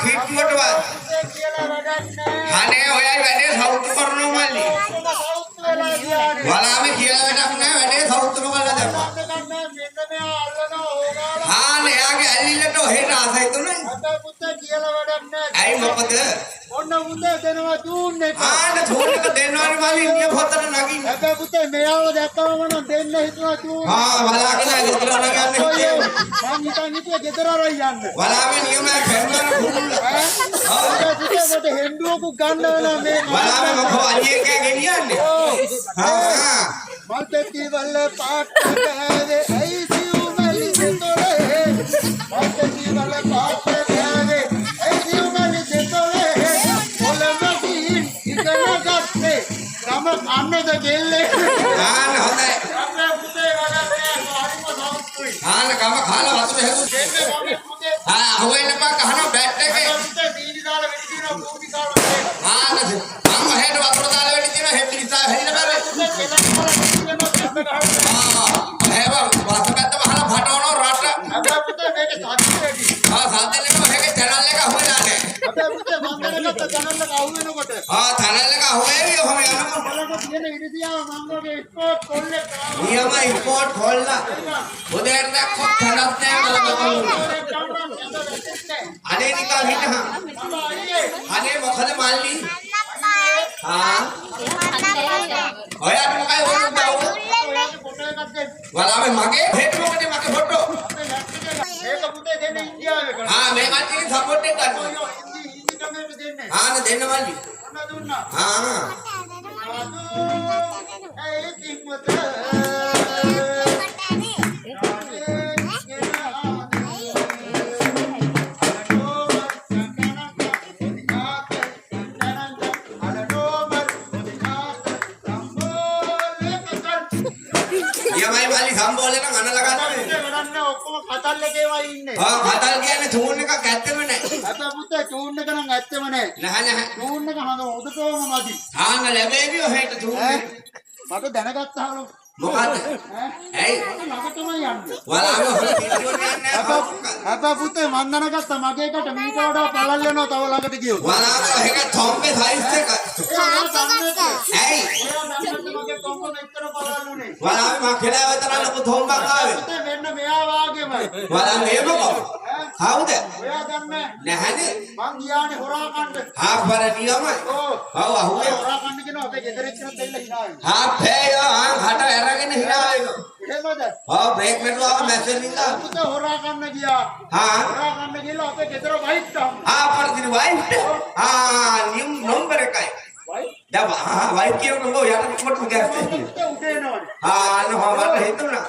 හිටුවටවත්. අනේ ඔයයි වැඩේ සෞතු කරනවා මල්ලි. වලාමේ කියලා වැඩක් නෑ වැඩේ සෞතුම කරලා දැම්මා. අනේ යාගේ ඇල්ලිලට ඔහෙට ආසයි තුනේ. අපේ පුතේ කියලා වැඩක් නෑ. ඇයි මොකද? ඔන්න උන්දේ දෙනවා චූන් එක. චූන් එක දෙන්නවනේ මල්ලි නිය පොතට නගින්න. අපේ පුතේ මෙයාව දැක්කම නම් දෙන්න හිතුවා චූන්. බලාගෙන ගෙදර නගන්නේ. මං හිතුවේ ගෙදර අරයි යන්න. වලාමේ නියමයක් කරනවා කුරුල්ල. අපේ පුතේ මට හෙන්ඩුවකුත් ගන්න වෙනවා මේ. වලාමේ මොකෝ අලියෙක් ගෙනියන්නේ. මල් පෙට්ටි වල පාට ගෑවේ ඇයි සිව් මැලි දෙතොලේ. මල් පෙට්ටි වල පාට ගෑවේ ඇයි සිව් මැලි දෙතොලේ. පොළඹකින් ඉගෙන ගත්තේ ගම කන්නද ගෙල්ලේ. හොඳයි. අපේ පුතේ වලන්නේ හරිම සෞතුයි. ගම කාලා වතුර හැදුවා. අහුවෙන්න පා කහන බැට් එකේ. පුතේ දීනි දාලා වෙඩි දිනවා කෝටි කාලා. මම හෙට වතුර දාලා වෙඩි දිනවා හෙට නිසා හැදින බෑ. වලාමේ මගේ හෙට මොකද මගේ ෆොටෝ මේක පුතේ දෙන්න ඉන්දියාවේ කරා. මේ කට්ටිය සපෝට් එක ගන්නවා. හින්දි කමෙන්ට් දෙන්නේ. දෙන්න මල්ලි. ඔන්න දුන්නා. ඒ කිම්මත. සම්බෝලේ නම් අනලා ගන්නවා. වැඩන්නේ ඔක්කොම කතල් එකේමයි ඉන්නේ. කතල් කියන්නේ චූන් එකක් ඇත්තෙම නැහැ. අපේ පුතේ චූන් එක නම් ඇත්තෙම නැහැ. නැහැ. චූන් එක හඳ උඩටම මදි. ලැබෙවි ඔහෙට චූන් එක. මට දැනගත්තාම මොකද්ද? ඇයි? ළඟටම යන්නේ. වලාම හොර කීඩියෝට යන්නේ නැහැ. අපේ පුතේ මන් දැනගත්තා මගේ එකට මීට වඩා පළල් වෙනවා තව ළඟට ගියොත්. වලාම ඒක තොම්බේ සයිස් එක. ඇයි? මගේ තොම්බ මෙච්චර පළල් උනේ. වලාම මම කියලා විතර ලොකු තොම්බක් ආවේ. පුතේ මෙන්න මෙයා වාගේමයි. වලාම මේ මොකෝ? කවුද? ඔයා දන්නේ නැහනේ. මං ගියානේ හොරා කන්න. පර නියමයි. අහුවේ. හොරා කන්න කියනවා අපේ ගෙදර එක්කන දෙල්ල හිනාවේ. පෑයෝ හට ඇරගෙන හිනා වෙනවා. එහෙමද? බ්‍රේක් මෙටුවාම මැසෙන් ඉඳලා. පුතේ හොරා කන්න ගියා. හොරා කන්න ගිහලා අපේ ගෙදර වයිට් ටම්. පරදින වයිට්. නියම් නම්බර එකයි. වයිට්. වයිට් කියනකො යට කොට ගෑස්සේ. උදේ නෝනේ. මට හිතුණා.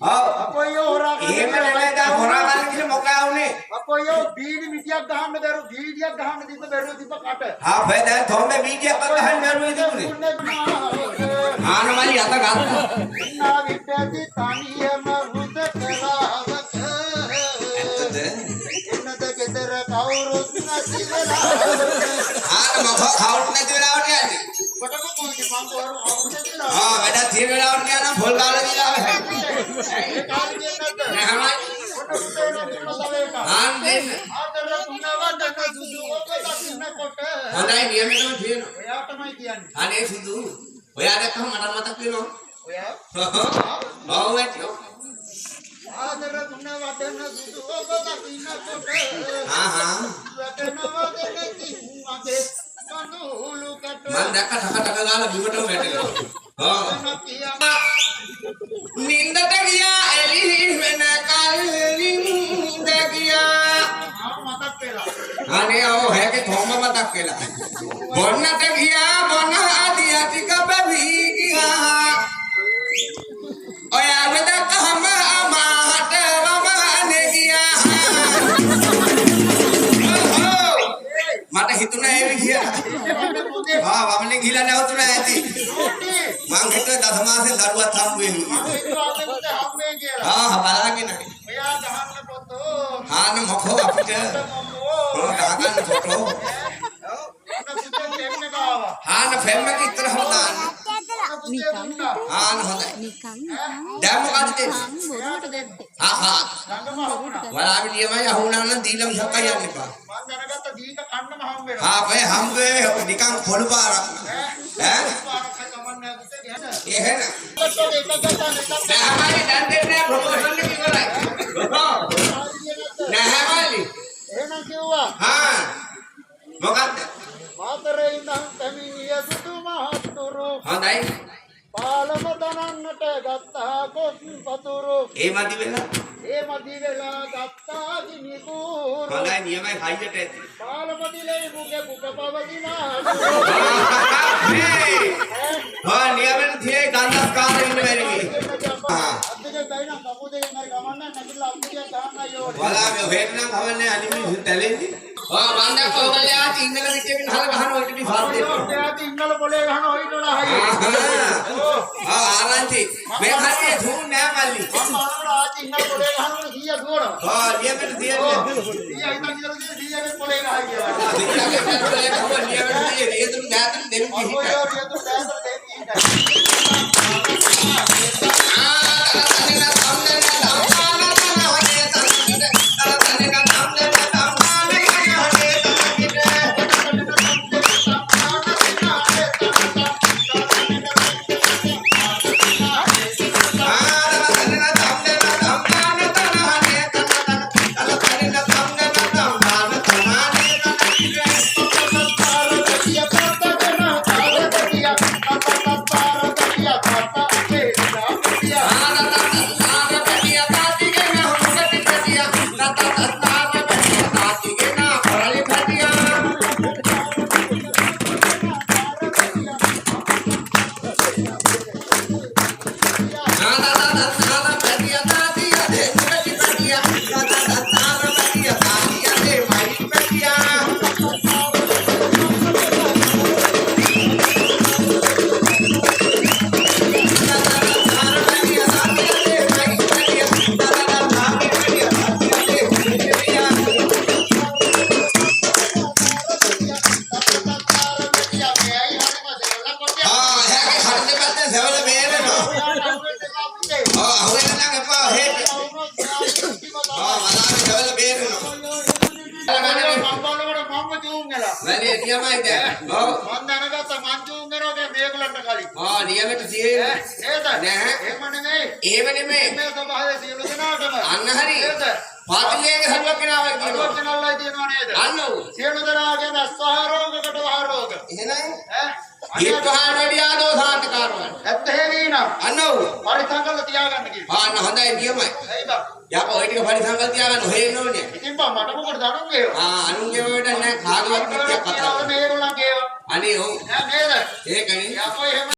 අපෝයෝ හොරා කන්න. එහෙම නෙමෙයි දා හොරා කන්න කියලා මොකා වුනේ? අපෝයෝ බීඩි මිටියක් ගහන්න බැරු බීඩියක් ගහන්න තිබ්බ බැරුව තිබ්බ කට. දැන් තොම්බේ බීඩියක් ගහන්න බැරුව ඉදුනේ. මල්ලි අත ගත්තා. නා විපැති තනියම රුද කලාවක. ඇත්තද? එන්නද ගෙදර කවුරුත් නැති වෙලා. මොකක් කවුරුත් නැති වෙලාවට යන්නේ. කොටම කොහොමද මං කවුරු අවුස්සෙලා. වැඩ තියෙන වෙලාවට යනවා පොල් කාලා දීලා ආවේ. ඒ කාලේ නැද්ද? නැහමයි. දෙන්න. ආතර තුනවදක සුදු ඔබ දකින්නකොට. හොඳයි නියමෙටම තියෙනවා. ඔයා තමයි කියන්නේ. අනේ සුදු. ඔයා දැක්කම මට මතක් වෙනවා. ඔයා? ඔව් වැටියෝ. ආතර තුනවදක සුදු ඔබ දකින්නකොට. වටනවා දෙකකින් මගේ කඳුළු කට. මම දැක්ක ටක ටක ගාලා බිමටම වැටෙනවා. නින්දට ගියා එලි වෙන කල්ලින් නින්ද ගියා. මතක් වෙලා. අනේ හැගේ තොම්බ මතක් වෙලා. බොන්නට ගියා බොන ආදිය ටික බැවි ගියා. ඔයා වෙදකම අමාට වමනේ ගියා. මට හිතුණා ඒවි කියලා. වමනේ ගිහලා නැවතුණා ඇති. මං හිතුවේ දසමාසෙන් දරුවත් හම්බ වෙන්නේ. බලාගෙන. ඔයා ගහන්න පොතෝ. මොකෝ අපිට. ගහන්න ෆොටෝ. ෆෙම්ම එක ඉතර හොදාන්න. ආන හොඳයි. නිකන් දැන් මොකද දෙන්නේ? බොරුවට දැද්දේ. ආහා. ළඟම අහුණා. වලාවි නියමයි අහුණා නම් දීලා මිසක් යන්න එපා. මම දැනගත්ත දීක කන්නම හම් වෙනවා. ආපේ හම්බේ නිකන් පොළු පාරක්. ඈ? පාරක් කමන්නේ පුතේ යන. එහෙන. ඔතන එක ගත්තා නෑමලි දැන් දෙන්නේ ප්‍රොපෝසල් එක ඉවරයි. නෑමලි. එහෙනම් කිව්වා හා. මොකද්ද? මාතරේ ඉඳන් පැමිණිය සුදු මහත්තුරු හොඳයි. පාලම දනන්නට ගත්තා කොස් පතුරු ඒ මදි වෙලා. ඒ මදි වෙලා ගත්තා ගිනි කූරු හොඳයි නියමයි හයියට ඇති. පාලම දිලේ මුගේ මුක පවදිනා හා නියමෙන් තියේ ගන්නස් කාරේ ඉන්න බැරි. අද්දගේ බයින කපුදේ නරි ගමන්න නැතිලා අද්දගේ දාන්න යෝනේ වලාවි හේන්නම් හවන්නේ අනිමි තැලෙන්දි. මන් දැක්ක ඔයගොල්ලෝ ආති ඉංගල පිටින් හල ගහන ඔය ටික සාර්ථක. ඔයාට ඉංගල පොලේ ගහන ඔයිටලා හයි ආරංචි මේ කන්නේ දුන්න නෑ මල්ලි. මම ආති ඉංගල පොලේ ගහනකොට 100 දුවනවා නියමෙන් තියන්නේ. 100 ඉඳන් ඉඳලා 100 ගේ පොලේ ගහයි කියලා නියමෙන් දාතන දෙන්න ඔය කිහිපයි. රියතු දැන්තර දෙන්නේ වැඩි නියමයි දැන්. ඔව්. මම දැනගත්ත මංජුන් වෙනවා මේගොල්ලන්ට කලින්. නියමෙට තියෙන්නේ. නේද? නෑ. එහෙම නෙමෙයි. ඒව නෙමෙයි. මේ සභාවේ සියලු දෙනාටම. අන්න හරි. නේද? පාතිලේක සල්වක් කෙනාවයි කියනවා. අලුත්නල්ලයි තියෙනවා නේද? අන්න ඔව්. සියලු දෙනාගේම ස්වහරෝගකට වහරෝග. එහෙනම් ඈ? ඊපහාට වැඩි ආදෝ සාන්තකාරවල්. ඇත්ත හේවිනා. අන්න ඔව්. පරිසංකල්ප තියාගන්න කිව්වා. ආන්න හොඳයි නියමයි. එයි බා. යකෝ ඔය ටික පරිසංකල්ප තියාගන්න හොයන්න ඕනේ. ඉතින් බා මට මොකටද දරුන් ගේවා? අනුන්ගේ වලට නෑ කාගවත් පිටියක් කතා. මේගොල්ලන්ගේ ඒවා. අනේ ඔව්. නේද? ඒකනේ. යකෝ එහෙම